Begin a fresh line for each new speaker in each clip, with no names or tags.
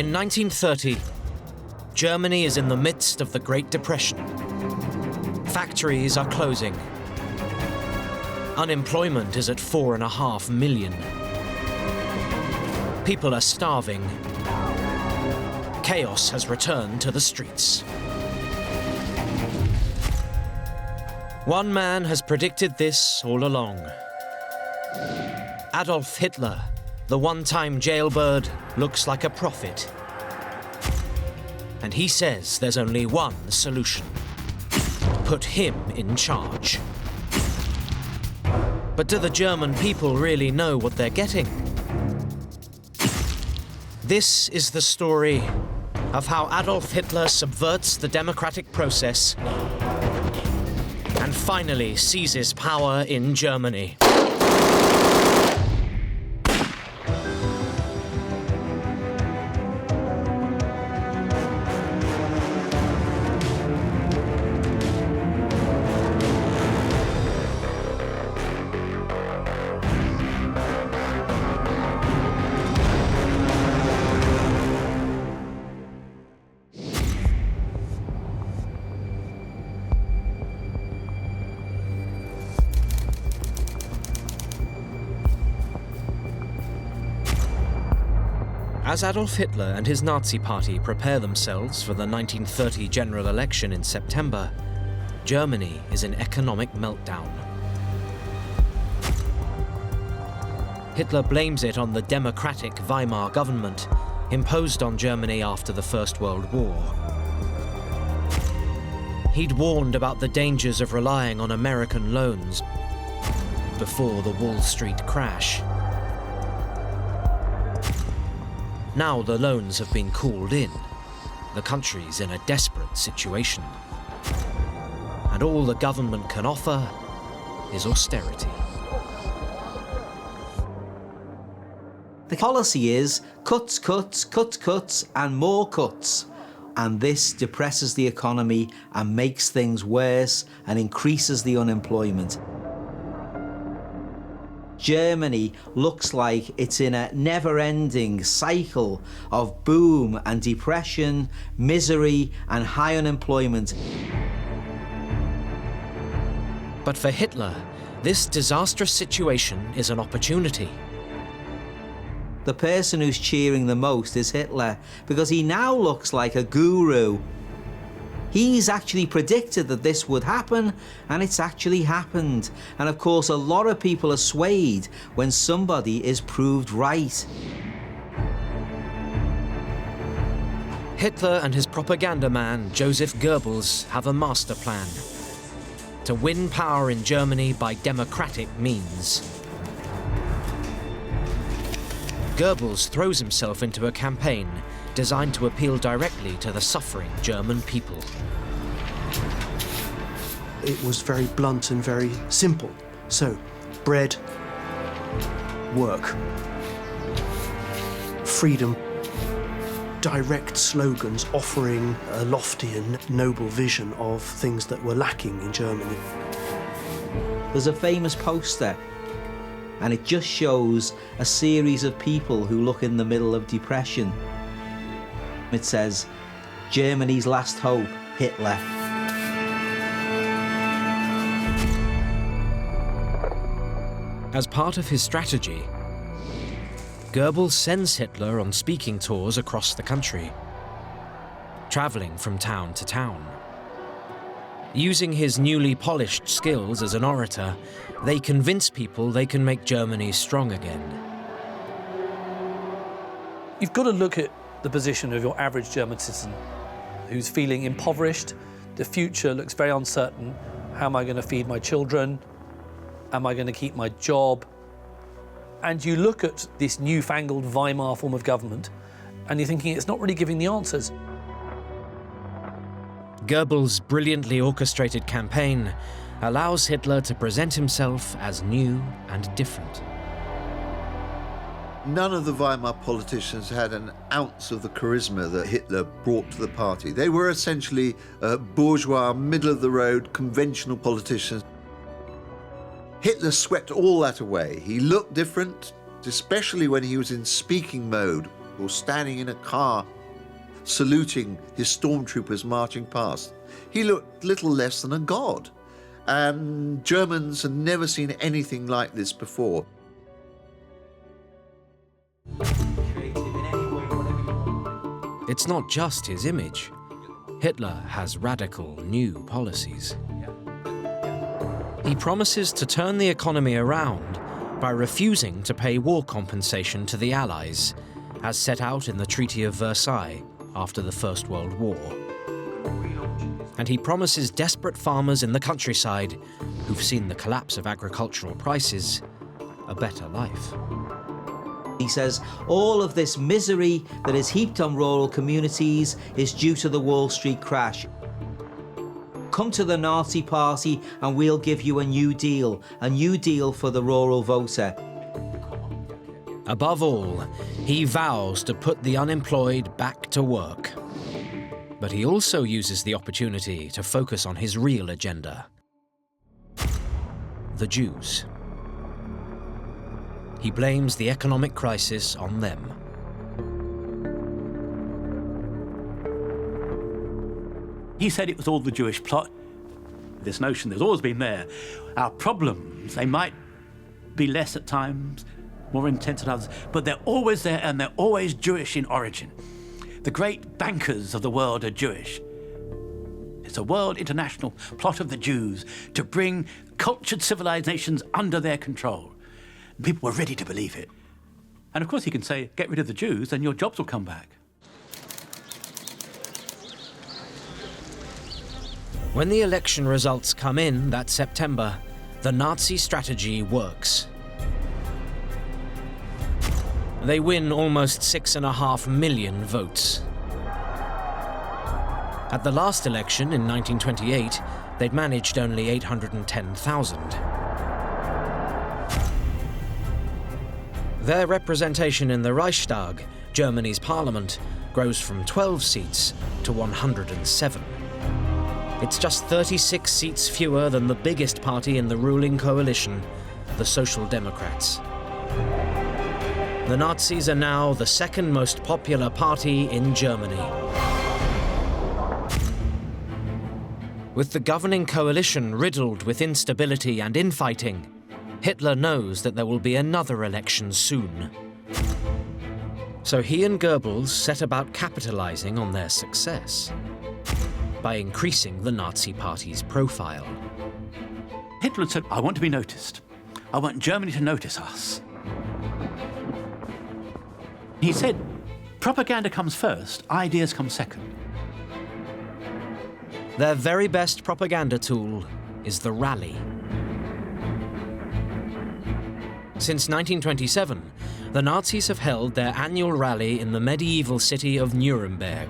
In 1930, Germany is in the midst of the Great Depression. Factories are closing. Unemployment is at 4.5 million. People are starving. Chaos has returned to the streets. One man has predicted this all along. Adolf Hitler, the one-time jailbird, looks like a prophet. And he says there's only one solution. Put him in charge. But do the German people really know what they're getting? This is the story of how Adolf Hitler subverts the democratic process and finally seizes power in Germany. As Adolf Hitler and his Nazi party prepare themselves for the 1930 general election in September, Germany is in economic meltdown. Hitler blames it on the democratic Weimar government imposed on Germany after the First World War. He'd warned about the dangers of relying on American loans before the Wall Street crash. Now the loans have been called in. The country's in a desperate situation. And all the government can offer is austerity.
The policy is cuts, cuts, cuts, cuts, and more cuts. And this depresses the economy and makes things worse and increases the unemployment. Germany looks like it's in a never-ending cycle of boom and depression, misery and high unemployment.
But for Hitler, this disastrous situation is an opportunity.
The person who's cheering the most is Hitler, because he now looks like a guru. He's actually predicted that this would happen, and it's actually happened. And of course, a lot of people are swayed when somebody is proved right.
Hitler and his propaganda man, Joseph Goebbels, have a master plan to win power in Germany by democratic means. Goebbels throws himself into a campaign designed to appeal directly to the suffering German people.
It was very blunt and very simple. So, bread, work, freedom, direct slogans offering a lofty and noble vision of things that were lacking in Germany.
There's a famous poster, and it just shows a series of people who look in the middle of depression. It says, "Germany's last hope, Hitler."
As part of his strategy, Goebbels sends Hitler on speaking tours across the country, traveling from town to town. Using his newly polished skills as an orator, they convince people they can make Germany strong again.
You've got to look at the position of your average German citizen who's feeling impoverished. The future looks very uncertain. How am I going to feed my children? Am I going to keep my job? And you look at this newfangled Weimar form of government and you're thinking it's not really giving the answers.
Goebbels' brilliantly orchestrated campaign allows Hitler to present himself as new and different.
None of the Weimar politicians had an ounce of the charisma that Hitler brought to the party. They were essentially bourgeois, middle-of-the-road, conventional politicians. Hitler swept all that away. He looked different, especially when he was in speaking mode. or standing in a car saluting his stormtroopers marching past. He looked little less than a god. And Germans had never seen anything like this before.
It's not just his image. Hitler has radical new policies. He promises to turn the economy around by refusing to pay war compensation to the Allies, as set out in the Treaty of Versailles after the First World War. And he promises desperate farmers in the countryside, who've seen the collapse of agricultural prices, a better life.
He says all of this misery that is heaped on rural communities is due to the Wall Street crash. Come to the Nazi Party and we'll give you a new deal for the rural voter.
Above all, he vows to put the unemployed back to work. But he also uses the opportunity to focus on his real agenda: the Jews. He blames the economic crisis on them.
He said it was all the Jewish plot. This notion that's always been there. Our problems, they might be less at times, more intense at others, but they're always there, and they're always Jewish in origin. The great bankers of the world are Jewish. It's a world international plot of the Jews to bring cultured civilizations under their control. People were ready to believe it. And of course he can say, get rid of the Jews and your jobs will come back.
When the election results come in that September, the Nazi strategy works. They win almost 6.5 million votes. At the last election in 1928, they'd managed only 810,000. Their representation in the Reichstag, Germany's parliament, grows from 12 seats to 107. It's just 36 seats fewer than the biggest party in the ruling coalition, the Social Democrats. The Nazis are now the second most popular party in Germany. With the governing coalition riddled with instability and infighting, Hitler knows that there will be another election soon. So he and Goebbels set about capitalizing on their success by increasing the Nazi Party's profile.
Hitler said, I want to be noticed. I want Germany to notice us. He said, propaganda comes first, ideas come second.
Their very best propaganda tool is the rally. Since 1927, the Nazis have held their annual rally in the medieval city of Nuremberg.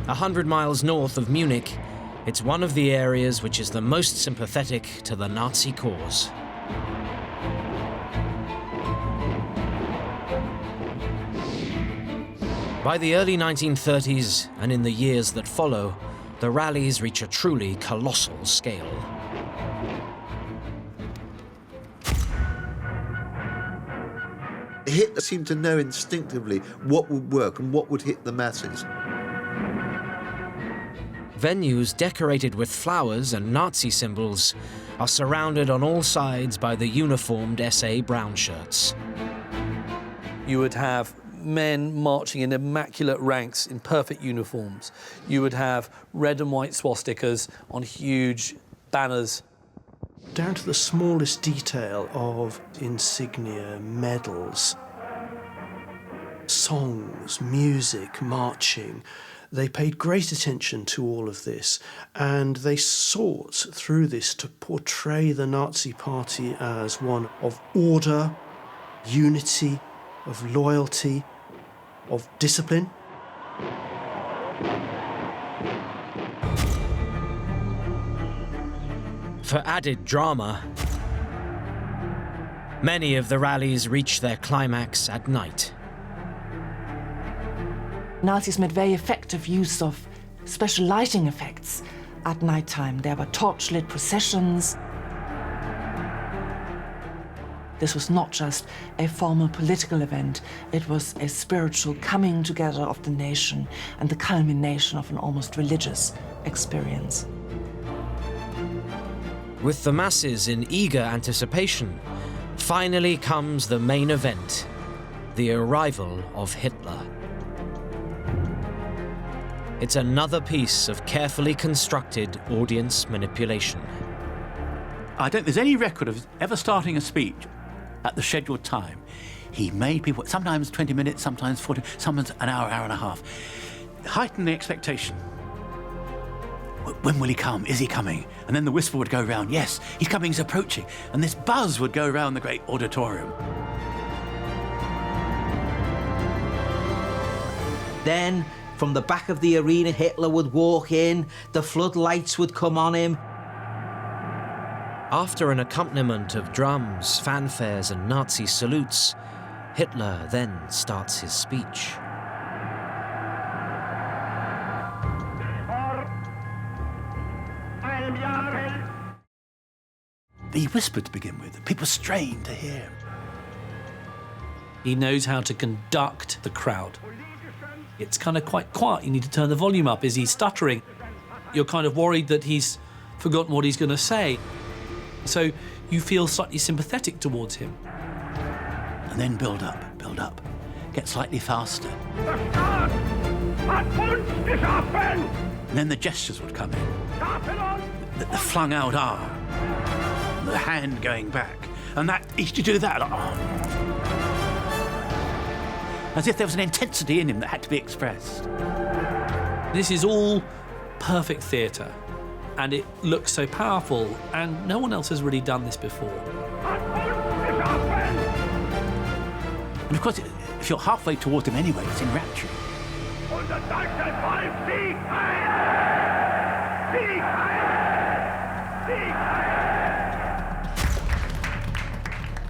100 miles north of Munich, it's one of the areas which is the most sympathetic to the Nazi cause. By the early 1930s, and in the years that follow, the rallies reach a truly colossal scale.
Hitler seemed to know instinctively what would work and what would hit the masses.
Venues decorated with flowers and Nazi symbols are surrounded on all sides by the uniformed SA brown shirts.
You would have men marching in immaculate ranks in perfect uniforms. You would have red and white swastikas on huge banners.
Down to the smallest detail of insignia, medals, songs, music, marching. They paid great attention to all of this, and they sought through this to portray the Nazi Party as one of order, unity, of loyalty, of discipline.
For added drama, many of the rallies reach their climax at night.
Nazis made very effective use of special lighting effects. At night time, there were torchlit processions. This was not just a formal political event, it was a spiritual coming together of the nation and the culmination of an almost religious experience.
With the masses in eager anticipation, finally comes the main event, the arrival of Hitler. It's another piece of carefully constructed audience manipulation.
I don't think there's any record of ever starting a speech at the scheduled time. He made people, sometimes 20 minutes, sometimes 40, sometimes an hour, hour and a half. Heighten the expectation. When will he come? Is he coming? And then the whisper would go around, yes, he's coming, he's approaching. And this buzz would go around the great auditorium.
Then, from the back of the arena, Hitler would walk in, the floodlights would come on him.
After an accompaniment of drums, fanfares, and Nazi salutes, Hitler then starts his speech.
He whispered to begin with. People strained to hear him.
He knows how to conduct the crowd. It's kind of quite quiet. You need to turn the volume up. Is he stuttering? You're kind of worried that he's forgotten what he's going to say. So you feel slightly sympathetic towards him.
And then build up, get slightly faster. And then the gestures would come in. The flung out arm, the hand going back. And that, he used to do that. Like, as if there was an intensity in him that had to be expressed.
This is all perfect theatre, and it looks so powerful, and no one else has really done this before.
And of course, if you're halfway towards him anyway, it's enrapturing.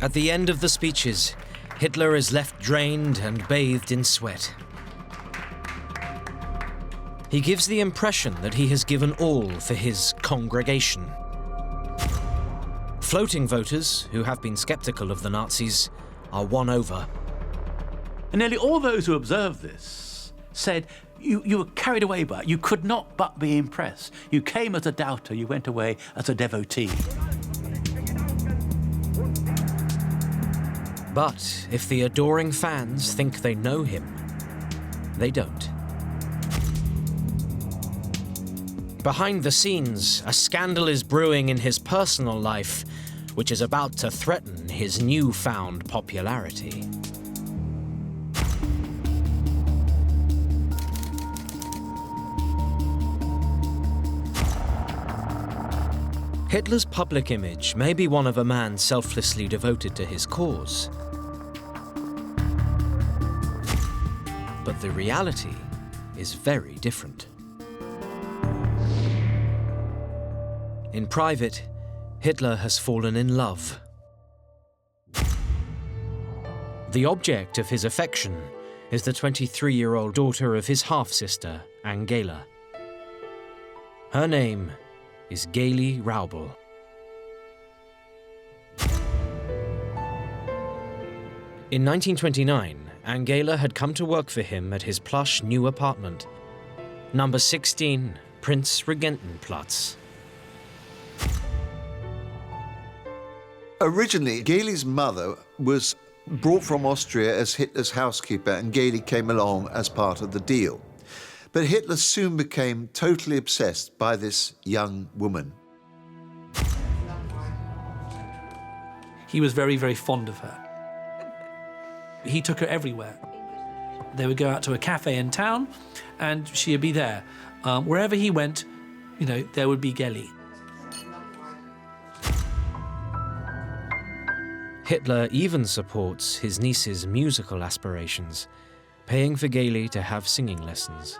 At the end of the speeches, Hitler is left drained and bathed in sweat. He gives the impression that he has given all for his congregation. Floating voters, who have been skeptical of the Nazis, are won over.
And nearly all those who observed this said, you were carried away by it. You could not but be impressed. You came as a doubter, you went away as a devotee.
But if the adoring fans think they know him, they don't. Behind the scenes, a scandal is brewing in his personal life, which is about to threaten his newfound popularity. Hitler's public image may be one of a man selflessly devoted to his cause. But the reality is very different. In private, Hitler has fallen in love. The object of his affection is the 23-year-old daughter of his half-sister, Angela. Her name is Gaily Raubel. In 1929, Angela had come to work for him at his plush new apartment, number 16, Prince Regentenplatz.
Originally, Gaily's mother was brought from Austria as Hitler's housekeeper, and Gaily came along as part of the deal. But Hitler soon became totally obsessed by this young woman.
He was very, very fond of her. He took her everywhere. They would go out to a cafe in town, and she would be there. Wherever he went, you know, there would be Gaily.
Hitler even supports his niece's musical aspirations, paying for Gaily to have singing lessons.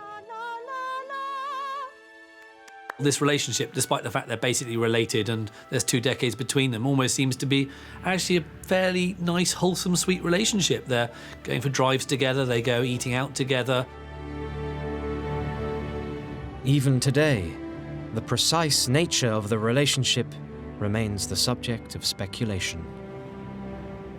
This relationship, despite the fact they're basically related and there's 2 decades between them, almost seems to be actually a fairly nice, wholesome, sweet relationship. They're going for drives together, they go eating out together.
Even today, the precise nature of the relationship remains the subject of speculation.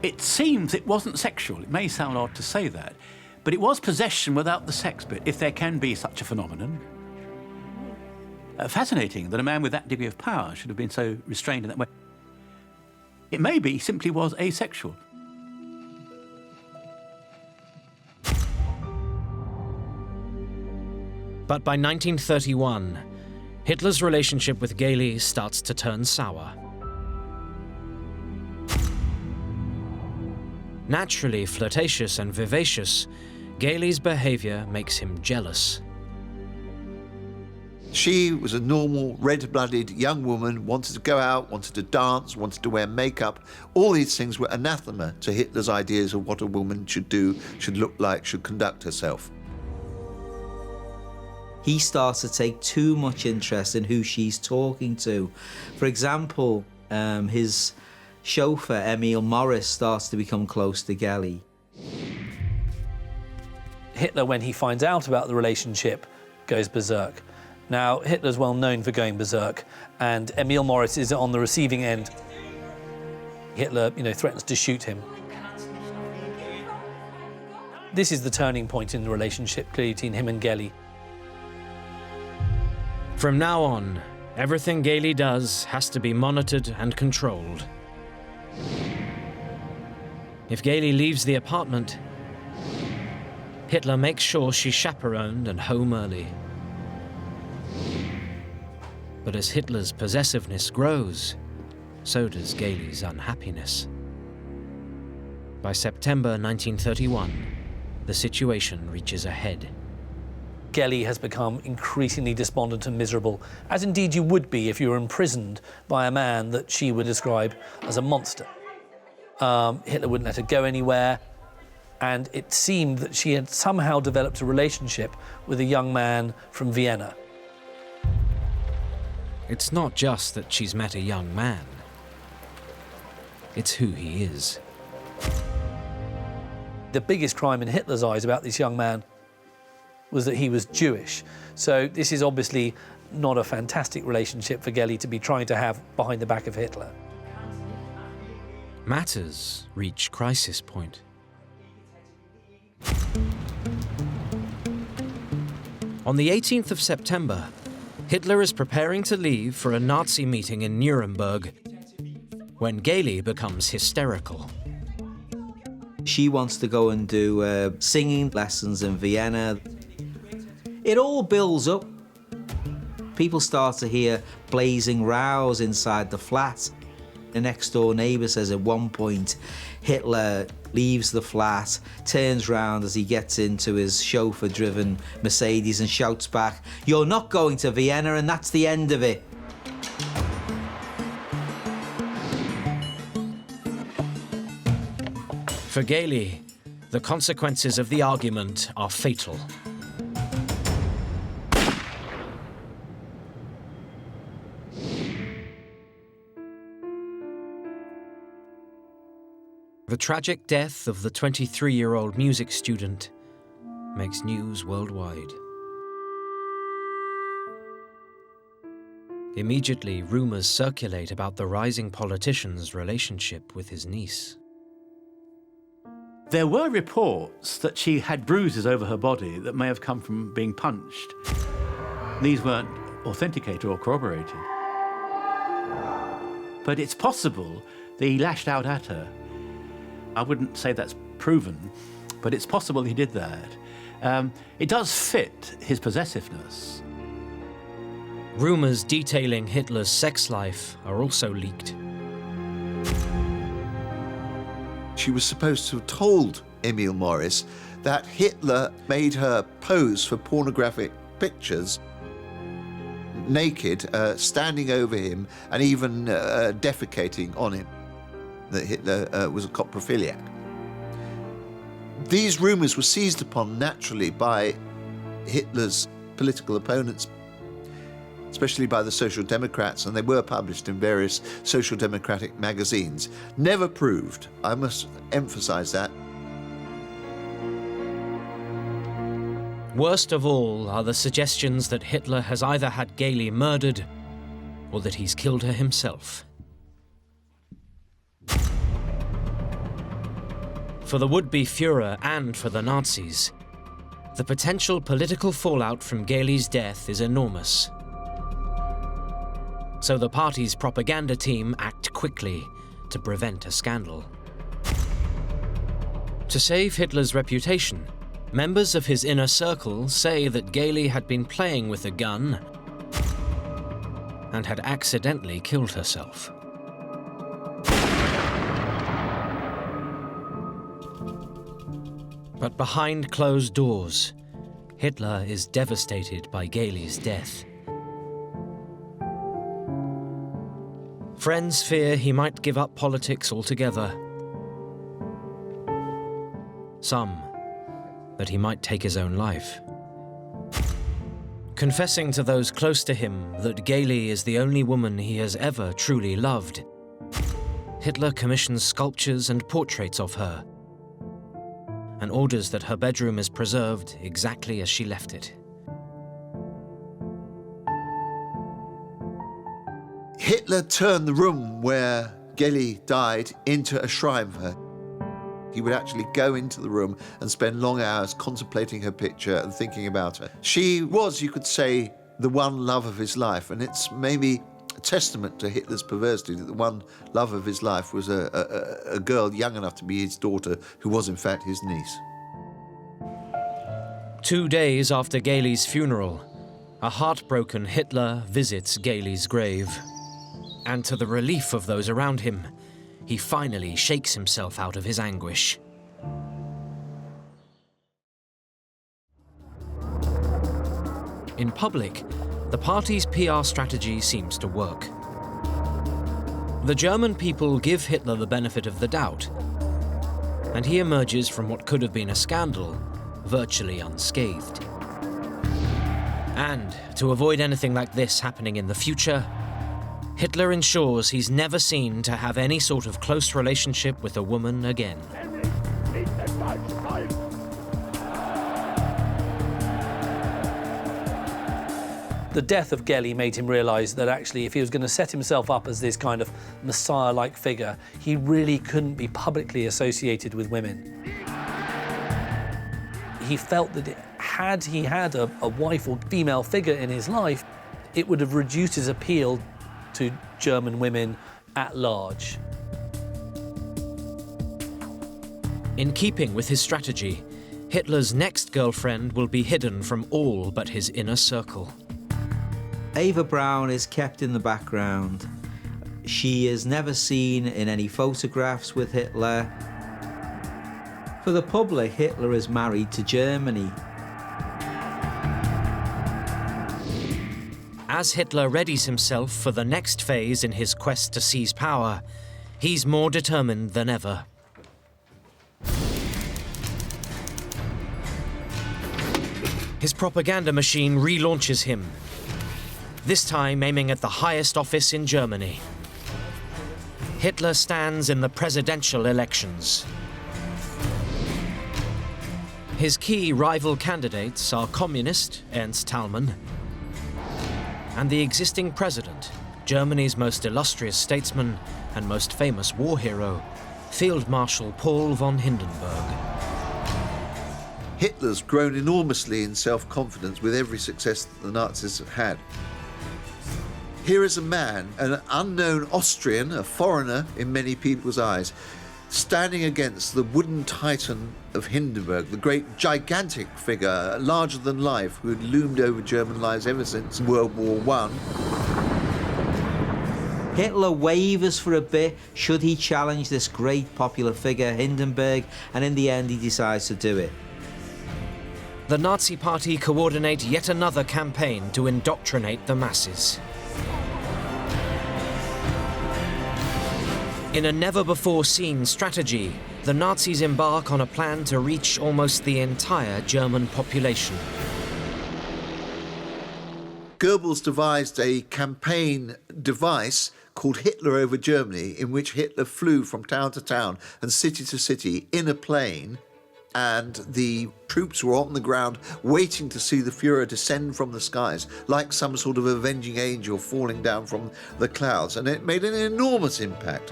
It seems it wasn't sexual. It may sound odd to say that, but it was possession without the sex bit, if there can be such a phenomenon. Fascinating that a man with that degree of power should have been so restrained in that way. It may be he simply was asexual.
But by 1931, Hitler's relationship with Gailey starts to turn sour. Naturally flirtatious and vivacious, Gailey's behavior makes him jealous.
She was a normal, red-blooded young woman, wanted to go out, wanted to dance, wanted to wear makeup. All these things were anathema to Hitler's ideas of what a woman should do, should look like, should conduct herself.
He starts to take too much interest in who she's talking to. For example, his chauffeur, Emil Morris, starts to become close to Gailey.
Hitler, when he finds out about the relationship, goes berserk. Now, Hitler's well known for going berserk, and Emil Morris is on the receiving end. Hitler, threatens to shoot him. This is the turning point in the relationship, clearly, between him and Gailey.
From now on, everything Gailey does has to be monitored and controlled. If Gailey leaves the apartment, Hitler makes sure she's chaperoned and home early. But as Hitler's possessiveness grows, so does Gailey's unhappiness. By September 1931, the situation reaches a head.
Gailey has become increasingly despondent and miserable, as indeed you would be if you were imprisoned by a man that she would describe as a monster. Hitler wouldn't let her go anywhere, and it seemed that she had somehow developed a relationship with a young man from Vienna.
It's not just that she's met a young man. It's who he is.
The biggest crime in Hitler's eyes about this young man was that he was Jewish. So this is obviously not a fantastic relationship for Gailey to be trying to have behind the back of Hitler.
Matters reach crisis point. On the 18th of September, Hitler is preparing to leave for a Nazi meeting in Nuremberg when Gailey becomes hysterical.
She wants to go and do singing lessons in Vienna. It all builds up. People start to hear blazing rows inside the flat. The next door neighbour says at one point Hitler leaves the flat, turns round as he gets into his chauffeur-driven Mercedes and shouts back, "You're not going to Vienna," and that's the end of it.
For Gailey, the consequences of the argument are fatal. The tragic death of the 23-year-old music student makes news worldwide. Immediately, rumors circulate about the rising politician's relationship with his niece.
There were reports that she had bruises over her body that may have come from being punched. These weren't authenticated or corroborated. But it's possible that he lashed out at her. I wouldn't say that's proven, but it's possible he did that. It does fit his possessiveness.
Rumors detailing Hitler's sex life are also leaked.
She was supposed to have told Emil Morris that Hitler made her pose for pornographic pictures, naked, standing over him, and even defecating on him, that Hitler was a coprophiliac. These rumours were seized upon naturally by Hitler's political opponents, especially by the Social Democrats, and they were published in various Social Democratic magazines. Never proved. I must emphasise that.
Worst of all are the suggestions that Hitler has either had Gailey murdered or that he's killed her himself. For the would-be Führer and for the Nazis, the potential political fallout from Gayli's death is enormous. So the party's propaganda team act quickly to prevent a scandal. To save Hitler's reputation, members of his inner circle say that Gayli had been playing with a gun and had accidentally killed herself. But behind closed doors, Hitler is devastated by Gayli's death. Friends fear he might give up politics altogether. Some, that he might take his own life. Confessing to those close to him that Gayli is the only woman he has ever truly loved, Hitler commissions sculptures and portraits of her, and orders that her bedroom is preserved exactly as she left it.
Hitler turned the room where Gayli died into a shrine for her. He would actually go into the room and spend long hours contemplating her picture and thinking about her. She was, you could say, the one love of his life, and it's maybe a testament to Hitler's perversity that the one love of his life was a girl young enough to be his daughter, who was in fact his niece.
2 days after Gayli's funeral, a heartbroken Hitler visits Gayli's grave. And to the relief of those around him, he finally shakes himself out of his anguish. In public, the party's PR strategy seems to work. The German people give Hitler the benefit of the doubt, and he emerges from what could have been a scandal virtually unscathed. And to avoid anything like this happening in the future, Hitler ensures he's never seen to have any sort of close relationship with a woman again.
The death of Gayli made him realise that actually if he was going to set himself up as this kind of messiah-like figure, he really couldn't be publicly associated with women. He felt that had he had a wife or female figure in his life, it would have reduced his appeal to German women at large.
In keeping with his strategy, Hitler's next girlfriend will be hidden from all but his inner circle.
Eva Braun is kept in the background. She is never seen in any photographs with Hitler. For the public, Hitler is married to Germany.
As Hitler readies himself for the next phase in his quest to seize power, he's more determined than ever. His propaganda machine relaunches him, this time aiming at the highest office in Germany. Hitler stands in the presidential elections. His key rival candidates are communist Ernst Thälmann and the existing president, Germany's most illustrious statesman and most famous war hero, Field Marshal Paul von Hindenburg.
Hitler's grown enormously in self-confidence with every success that the Nazis have had. Here is a man, an unknown Austrian, a foreigner in many people's eyes, standing against the wooden titan of Hindenburg, the great gigantic figure, larger than life, who had loomed over German lives ever since World War I.
Hitler wavers for a bit should he challenge this great popular figure, Hindenburg, and in the end he decides to do it.
The Nazi Party coordinate yet another campaign to indoctrinate the masses. In a never-before-seen strategy, the Nazis embark on a plan to reach almost the entire German population.
Goebbels devised a campaign device called Hitler over Germany, in which Hitler flew from town to town and city to city in a plane, and the troops were on the ground waiting to see the Führer descend from the skies like some sort of avenging angel falling down from the clouds, and it made an enormous impact.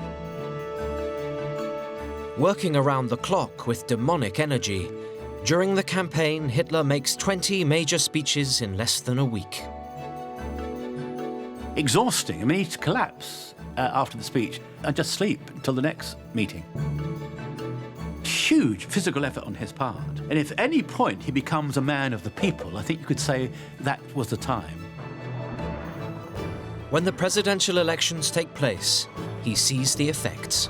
Working around the clock with demonic energy, during the campaign, Hitler makes 20 major speeches in less than a week.
Exhausting. I mean, he'd collapse after the speech and just sleep until the next meeting. Huge physical effort on his part. And if at any point he becomes a man of the people, I think you could say that was the time.
When the presidential elections take place, he sees the effects.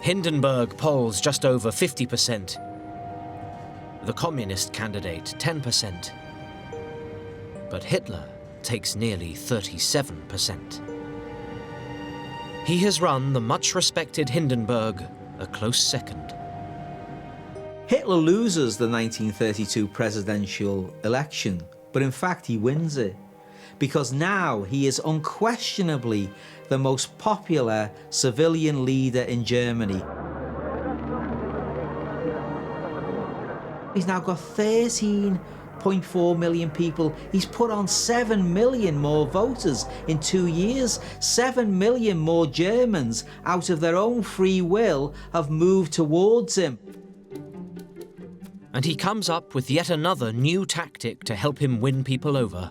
Hindenburg polls just over 50%. The communist candidate, 10%. But Hitler takes nearly 37%. He has run the much-respected Hindenburg a close second.
Hitler loses the 1932 presidential election, but in fact he wins it, because now he is unquestionably the most popular civilian leader in Germany. He's now got 13.4 million people. He's put on 7 million more voters in 2 years. 7 million more Germans, out of their own free will, have moved towards him.
And he comes up with yet another new tactic to help him win people over.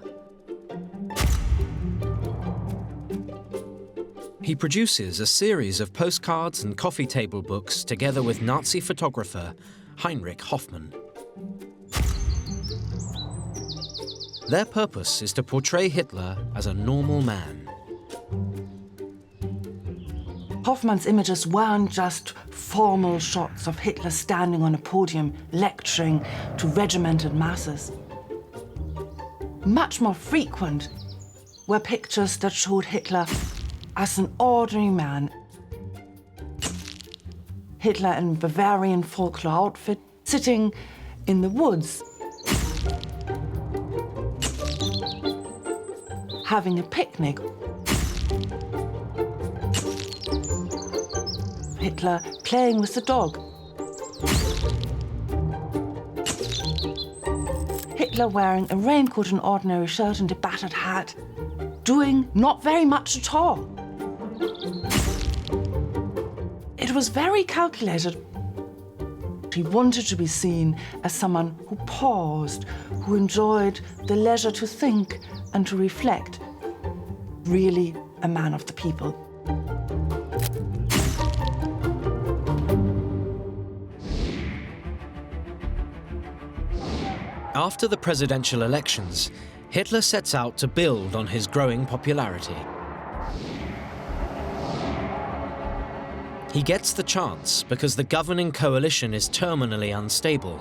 He produces a series of postcards and coffee table books together with Nazi photographer Heinrich Hoffmann. Their purpose is to portray Hitler as a normal man.
Hoffmann's images weren't just formal shots of Hitler standing on a podium lecturing to regimented masses. Much more frequent were pictures that showed Hitler as an ordinary man. Hitler in Bavarian folklore outfit, sitting in the woods, having a picnic. Hitler playing with the dog. Hitler wearing a raincoat, an ordinary shirt and a battered hat, doing not very much at all. It was very calculated. He wanted to be seen as someone who paused, who enjoyed the leisure to think and to reflect. Really a man of the people.
After the presidential elections, Hitler sets out to build on his growing popularity. He gets the chance because the governing coalition is terminally unstable,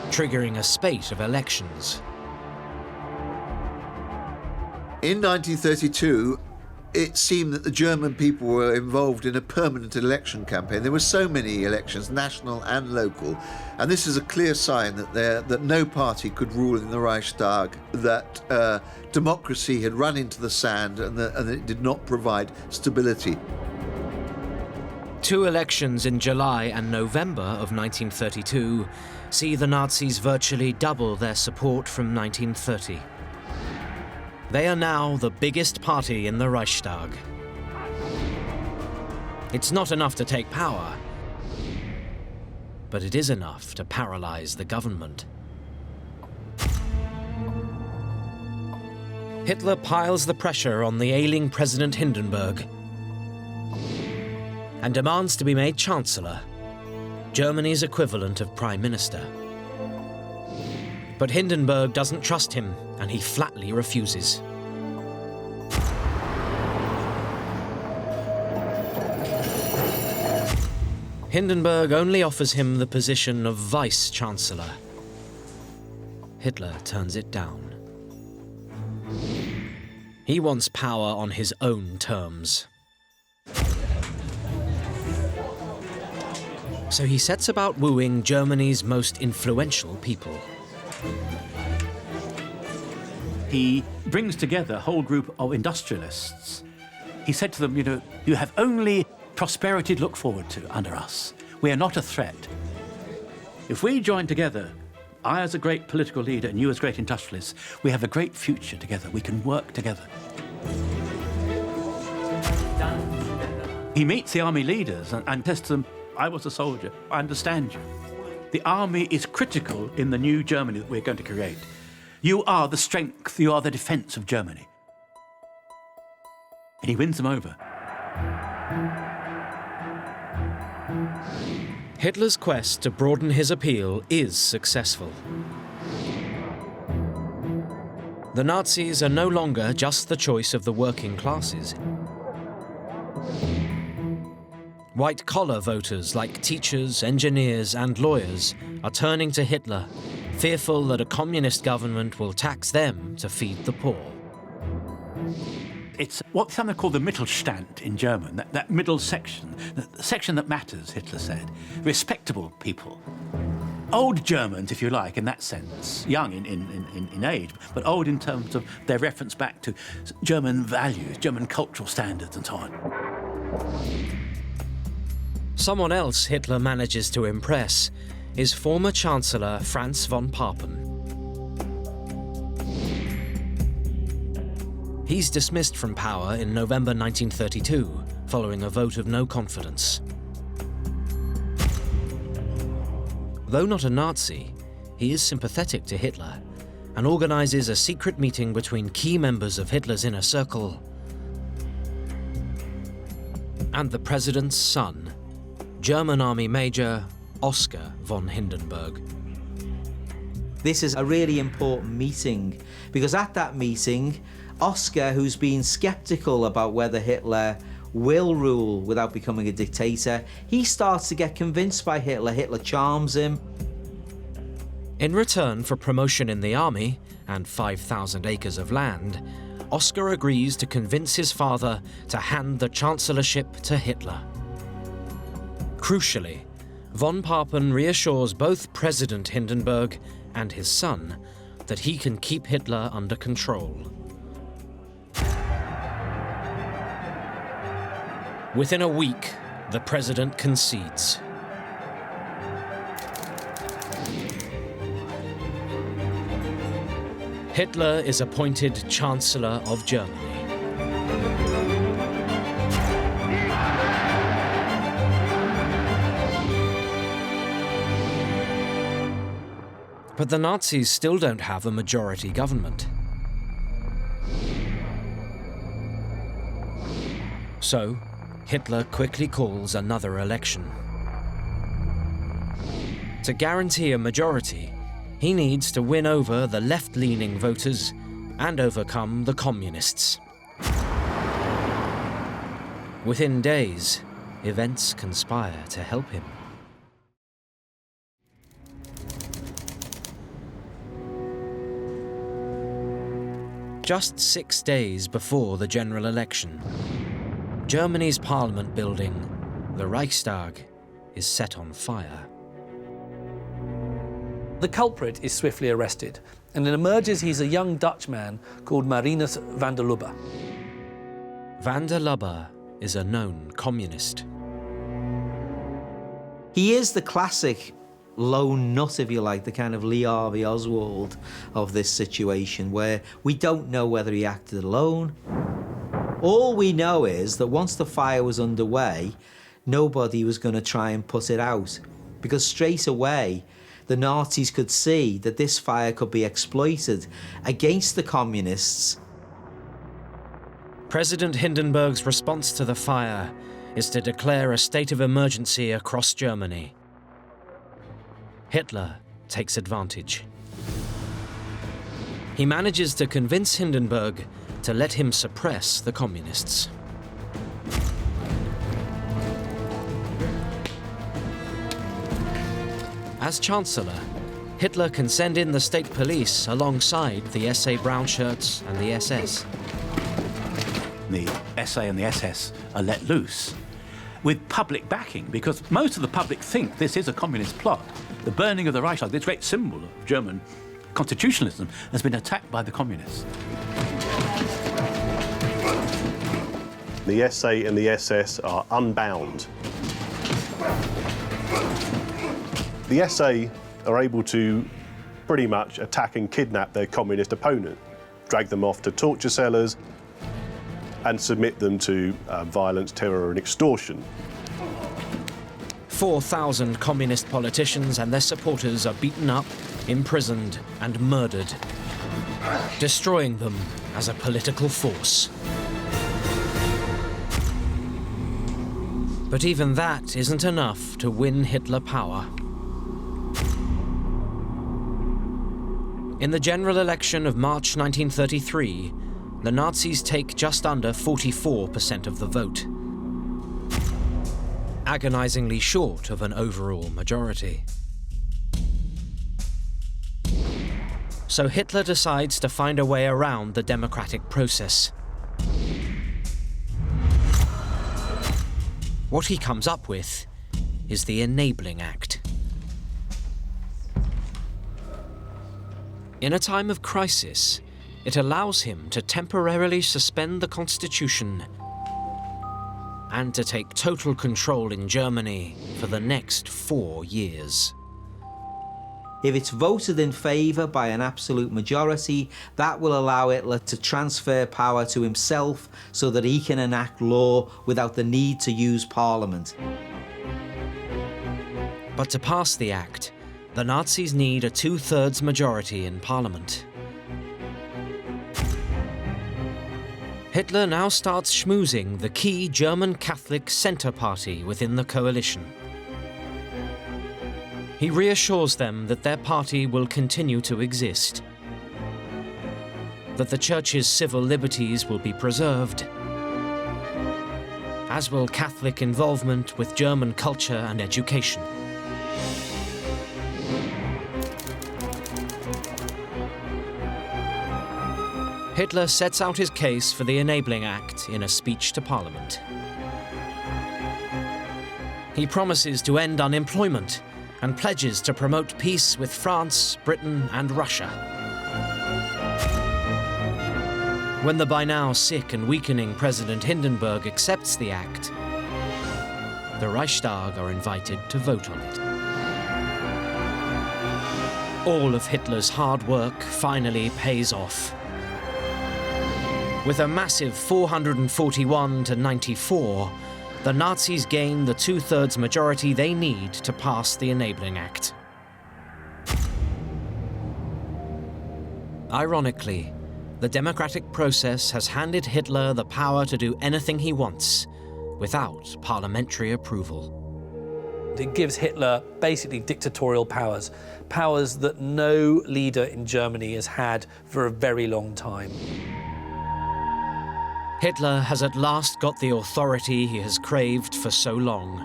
triggering a spate of elections.
In 1932, it seemed that the German people were involved in a permanent election campaign. There were so many elections, national and local, and this is a clear sign that no party could rule in the Reichstag, that democracy had run into the sand and that it did not provide stability.
2 elections in July and November of 1932 see the Nazis virtually double their support from 1930. They are now the biggest party in the Reichstag. It's not enough to take power, but it is enough to paralyze the government. Hitler piles the pressure on the ailing President Hindenburg and demands to be made Chancellor, Germany's equivalent of Prime Minister. But Hindenburg doesn't trust him, and he flatly refuses. Hindenburg only offers him the position of Vice-Chancellor. Hitler turns it down. He wants power on his own terms. So he sets about wooing Germany's most influential people.
He brings together a whole group of industrialists. He said to them, you have only prosperity to look forward to under us. We are not a threat. If we join together, I as a great political leader and you as great industrialists, we have a great future together. We can work together.
Done.
He meets the army leaders and says to them, I was a soldier, I understand you. The army is critical in the new Germany that we're going to create. You are the strength, you are the defence of Germany. And he wins them over.
Hitler's quest to broaden his appeal is successful. The Nazis are no longer just the choice of the working classes. White-collar voters like teachers, engineers and lawyers are turning to Hitler, fearful that a communist government will tax them to feed the poor.
It's what some call the Mittelstand in German, that middle section, the section that matters, Hitler said. Respectable people. Old Germans, if you like, in that sense. Young in age, but old in terms of their reference back to German values, German cultural standards and so on.
Someone else Hitler manages to impress is former Chancellor Franz von Papen. He's dismissed from power in November 1932, following a vote of no confidence. Though not a Nazi, he is sympathetic to Hitler and organizes a secret meeting between key members of Hitler's inner circle and the president's son, German Army Major Oskar von Hindenburg.
This is a really important meeting because at that meeting, Oskar, who's been sceptical about whether Hitler will rule without becoming a dictator, he starts to get convinced by Hitler. Hitler charms him.
In return for promotion in the army and 5,000 acres of land, Oskar agrees to convince his father to hand the chancellorship to Hitler. Crucially, von Papen reassures both President Hindenburg and his son that he can keep Hitler under control. Within a week, the president concedes. Hitler is appointed Chancellor of Germany. But the Nazis still don't have a majority government. So, Hitler quickly calls another election. To guarantee a majority, he needs to win over the left-leaning voters and overcome the communists. Within days, events conspire to help him. Just 6 days before the general election, Germany's parliament building, the Reichstag, is set on fire.
The culprit is swiftly arrested, and it emerges he's a young Dutchman called Marinus van der Lubbe.
Van der Lubbe is a known communist.
He is the classic lone nut, if you like, the kind of Lee Harvey Oswald of this situation, where we don't know whether he acted alone. All we know is that once the fire was underway, nobody was going to try and put it out, because straight away the Nazis could see that this fire could be exploited against the communists.
President Hindenburg's response to the fire is to declare a state of emergency across Germany. Hitler takes advantage. He manages to convince Hindenburg to let him suppress the communists. As Chancellor, Hitler can send in the state police alongside the SA brown shirts and the SS.
The SA and the SS are let loose with public backing, because most of the public think this is a communist plot. The burning of the Reichstag, this great symbol of German constitutionalism, has been attacked by the communists.
The SA and the SS are unbound. The SA are able to pretty much attack and kidnap their communist opponent, drag them off to torture cellars. and submit them to violence, terror and extortion.
4,000 communist politicians and their supporters are beaten up, imprisoned and murdered, destroying them as a political force. But even that isn't enough to win Hitler power. In the general election of March 1933, the Nazis take just under 44% of the vote, agonizingly short of an overall majority. So Hitler decides to find a way around the democratic process. What he comes up with is the Enabling Act. In a time of crisis, it allows him to temporarily suspend the constitution and to take total control in Germany for the next 4 years.
If it's voted in favour by an absolute majority, that will allow Hitler to transfer power to himself so that he can enact law without the need to use Parliament.
But to pass the act, the Nazis need a 2/3 majority in Parliament. Hitler now starts schmoozing the key German Catholic Centre Party within the coalition. He reassures them that their party will continue to exist, that the Church's civil liberties will be preserved, as will Catholic involvement with German culture and education. Hitler sets out his case for the Enabling Act in a speech to Parliament. He promises to end unemployment and pledges to promote peace with France, Britain and Russia. When the by now sick and weakening President Hindenburg accepts the act, the Reichstag are invited to vote on it. All of Hitler's hard work finally pays off. With a massive 441 to 94, the Nazis gain the 2/3 majority they need to pass the Enabling Act. Ironically, the democratic process has handed Hitler the power to do anything he wants, without parliamentary approval.
It gives Hitler basically dictatorial powers, powers that no leader in Germany has had for a very long time.
Hitler has at last got the authority he has craved for so long.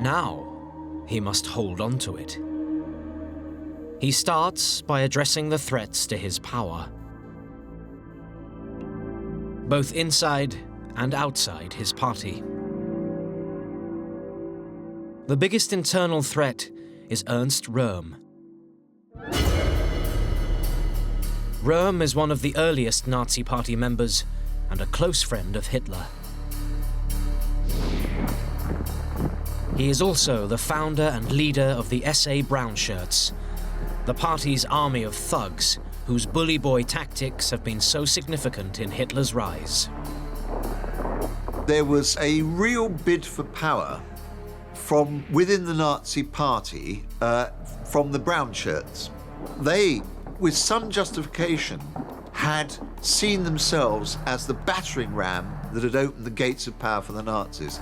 Now, he must hold on to it. He starts by addressing the threats to his power, both inside and outside his party. The biggest internal threat is Ernst Röhm. Röhm is one of the earliest Nazi Party members and a close friend of Hitler. He is also the founder and leader of the SA Brownshirts, the party's army of thugs whose bully boy tactics have been so significant in Hitler's rise.
There was a real bid for power from within the Nazi Party, from the Brownshirts. They, with some justification, had seen themselves as the battering ram that had opened the gates of power for the Nazis.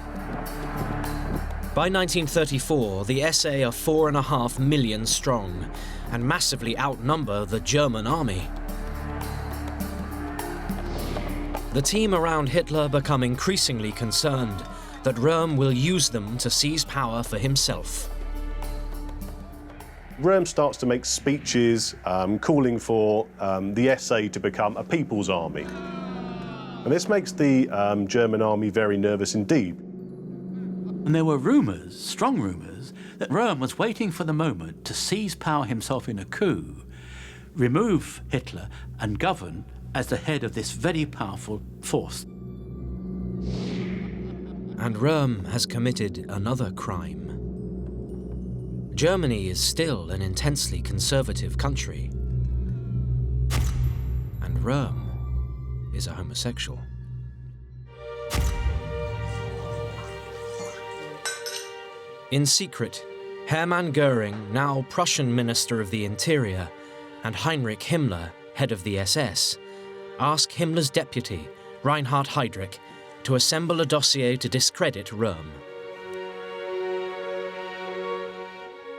By 1934, the SA are 4.5 million strong and massively outnumber the German army. The team around Hitler become increasingly concerned that Röhm will use them to seize power for himself.
Röhm starts to make speeches calling for the SA to become a people's army. And this makes the German army very nervous indeed.
And there were rumours, strong rumours, that Röhm was waiting for the moment to seize power himself in a coup, remove Hitler and govern as the head of this very powerful force.
And Röhm has committed another crime. Germany is still an intensely conservative country. And Röhm is a homosexual. In secret, Hermann Göring, now Prussian Minister of the Interior, and Heinrich Himmler, head of the SS, ask Himmler's deputy, Reinhard Heydrich, to assemble a dossier to discredit Röhm.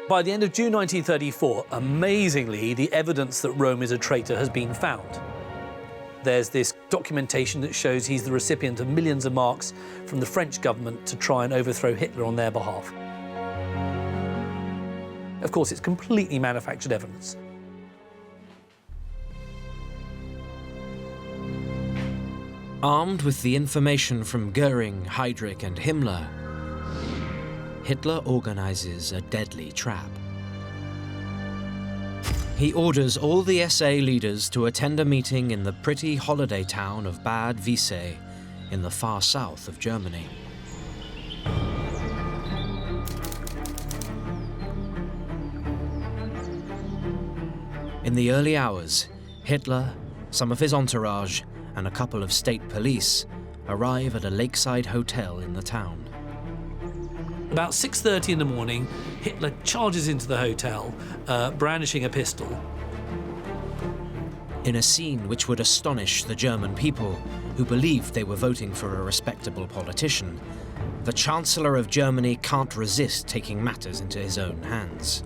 By the end of June 1934, amazingly, the evidence that Röhm is a traitor has been found. There's this documentation that shows he's the recipient of millions of marks from the French government to try and overthrow Hitler on their behalf. Of course, it's completely manufactured evidence.
Armed with the information from Göring, Heydrich, and Himmler, Hitler organizes a deadly trap. He orders all the SA leaders to attend a meeting in the pretty holiday town of Bad Wiessee in the far south of Germany. In the early hours, Hitler, some of his entourage, and a couple of state police arrive at a lakeside hotel in the town.
About 6:30 in the morning, Hitler charges into the hotel, brandishing a pistol.
In a scene which would astonish the German people, who believed they were voting for a respectable politician, the Chancellor of Germany can't resist taking matters into his own hands.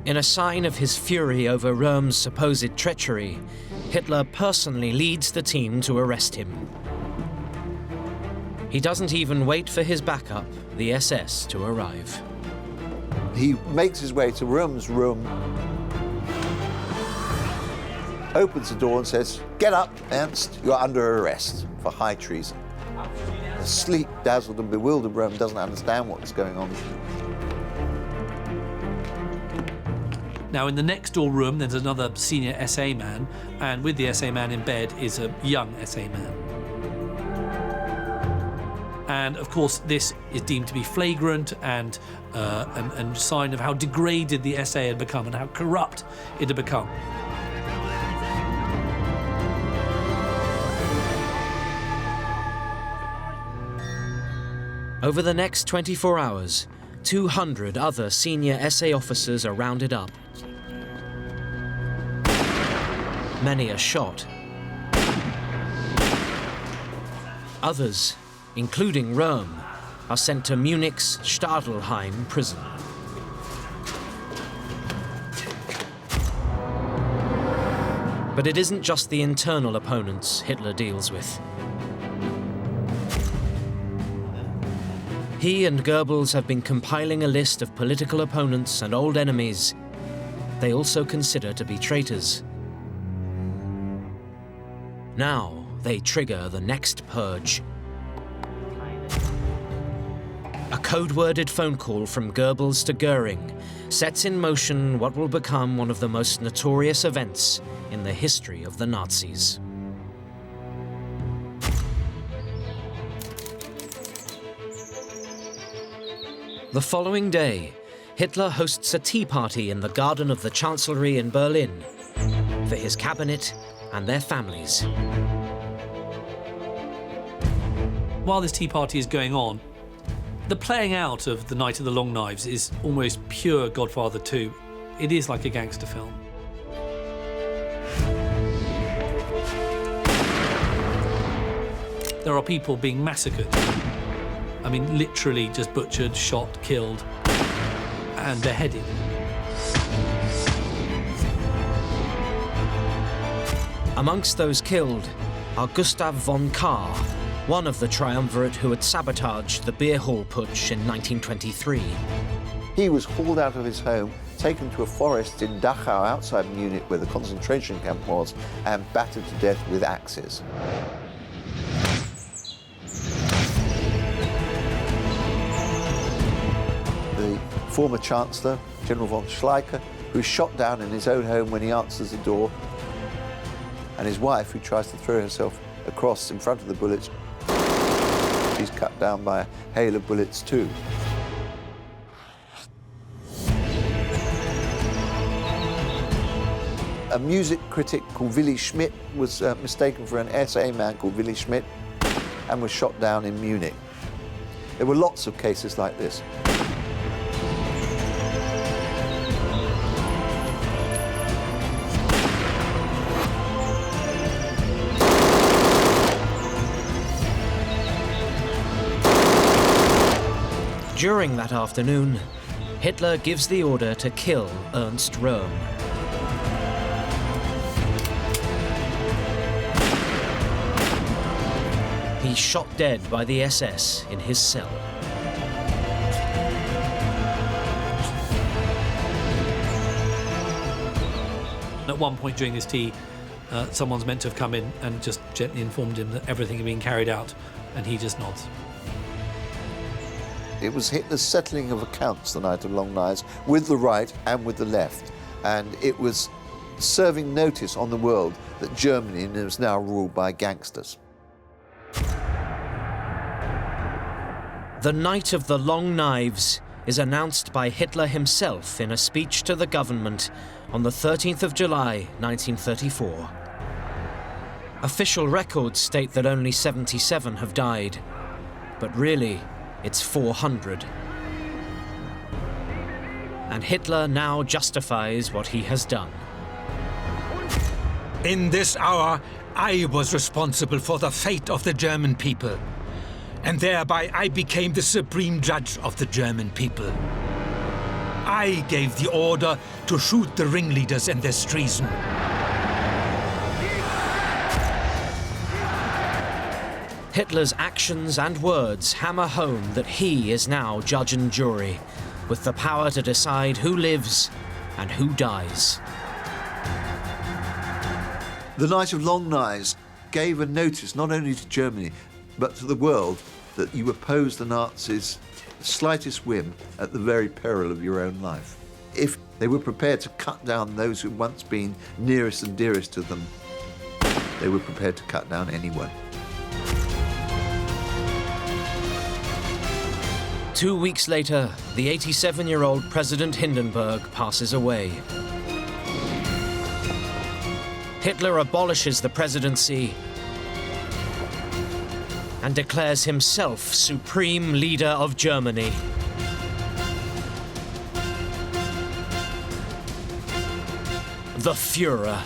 In a sign of his fury over Röhm's supposed treachery, Hitler personally leads the team to arrest him. He doesn't even wait for his backup, the SS, to arrive.
He makes his way to Röhm's room, opens the door and says, "Get up, Ernst, you're under arrest for high treason." The sleep, dazzled and bewildered Röhm doesn't understand what's going on.
Now, in the next door room, there's another senior SA man, and with the SA man in bed is a young SA man. And of course, this is deemed to be flagrant and sign of how degraded the SA had become and how corrupt it had become.
Over the next 24 hours, 200 other senior SA officers are rounded up. Many are shot. Others, including Röhm, are sent to Munich's Stadelheim prison. But it isn't just the internal opponents Hitler deals with. He and Goebbels have been compiling a list of political opponents and old enemies they also consider to be traitors. Now they trigger the next purge. A code-worded phone call from Goebbels to Göring sets in motion what will become one of the most notorious events in the history of the Nazis. The following day, Hitler hosts a tea party in the garden of the Chancellery in Berlin for his cabinet and their families.
While this tea party is going on, the playing out of The Night of the Long Knives is almost pure Godfather 2. It is like a gangster film. There are people being massacred. I mean, literally just butchered, shot, killed, and beheaded.
Amongst those killed are Gustav von Kahr, one of the triumvirate who had sabotaged the beer hall putsch in 1923.
He was hauled out of his home, taken to a forest in Dachau outside Munich where the concentration camp was, and battered to death with axes. The former Chancellor, General von Schleicher, who is shot down in his own home when he answers the door, and his wife, who tries to throw herself across in front of the bullets. She's cut down by a hail of bullets too. A music critic called Willy Schmidt was mistaken for an SA man called Willy Schmidt and was shot down in Munich. There were lots of cases like this.
During that afternoon, Hitler gives the order to kill Ernst Röhm. He's shot dead by the SS in his cell.
At one point during this tea, someone's meant to have come in and just gently informed him that everything had been carried out, and he just nods.
It was Hitler's settling of accounts, the Night of Long Knives, with the right and with the left. And it was serving notice on the world that Germany was now ruled by gangsters.
The Night of the Long Knives is announced by Hitler himself in a speech to the government on the 13th of July, 1934. Official records state that only 77 have died, but really, it's 400. And Hitler now justifies what he has done.
In this hour, I was responsible for the fate of the German people, and thereby I became the supreme judge of the German people. I gave the order to shoot the ringleaders and their treason.
Hitler's actions and words hammer home that he is now judge and jury, with the power to decide who lives and who dies.
The Night of Long Knives gave a notice not only to Germany, but to the world that you oppose the Nazis the slightest whim at the very peril of your own life. If they were prepared to cut down those who'd once been nearest and dearest to them, they were prepared to cut down anyone.
2 weeks later, the 87-year-old President Hindenburg passes away. Hitler abolishes the presidency and declares himself supreme leader of Germany. The Führer.